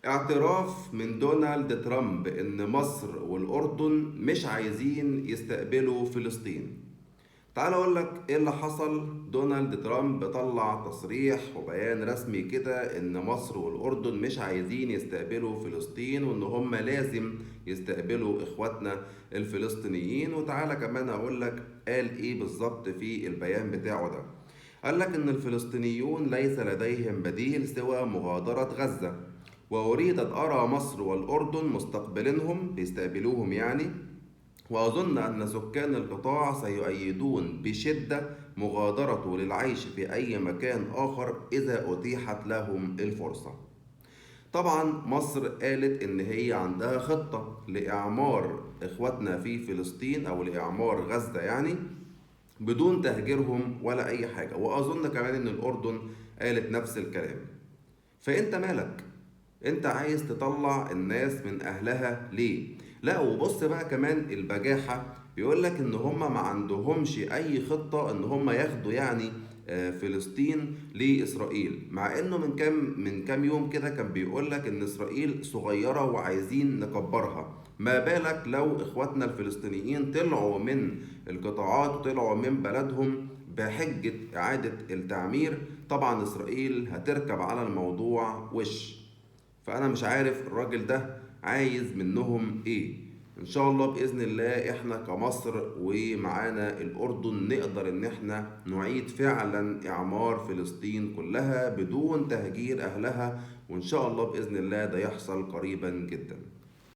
اعتراف من دونالد ترامب إن مصر والأردن مش عايزين يستقبلوا فلسطين. تعال أقول لك إيه اللي حصل. دونالد ترامب طلع تصريح وبيان رسمي كده إن مصر والأردن مش عايزين يستقبلوا فلسطين، وإن هم لازم يستقبلوا إخواتنا الفلسطينيين. وتعالى كمان أقول لك قال إيه بالظبط في البيان بتاعه ده. قال لك إن الفلسطينيون ليس لديهم بديل سوى مغادرة غزة، وأريد أن أرى مصر والأردن مستقبلينهم بيستقبلوهم يعني. وأظن أن سكان القطاع سيؤيدون بشدة مغادرته للعيش في أي مكان آخر إذا أتيحت لهم الفرصة. طبعا مصر قالت إن هي عندها خطة لإعمار إخواتنا في فلسطين أو لإعمار غزة يعني، بدون تهجيرهم ولا أي حاجة. وأظن كمان إن الأردن قالت نفس الكلام. فأنت مالك؟ انت عايز تطلع الناس من اهلها ليه؟ لا، وبص بقى كمان البجاحة، بيقول لك ان هم ما عندهمش اي خطة ان هم ياخدوا يعني فلسطين لاسرائيل، مع انه من كام يوم كده كان بيقول لك ان اسرائيل صغيرة وعايزين نكبرها. ما بالك لو اخواتنا الفلسطينيين طلعوا من القطاعات وطلعوا من بلدهم بحجة اعادة التعمير؟ طبعا اسرائيل هتركب على الموضوع وش. فانا مش عارف الراجل ده عايز منهم ايه. ان شاء الله باذن الله احنا كمصر ومعانا الاردن نقدر ان احنا نعيد فعلا اعمار فلسطين كلها بدون تهجير اهلها، وان شاء الله باذن الله ده يحصل قريبا جدا.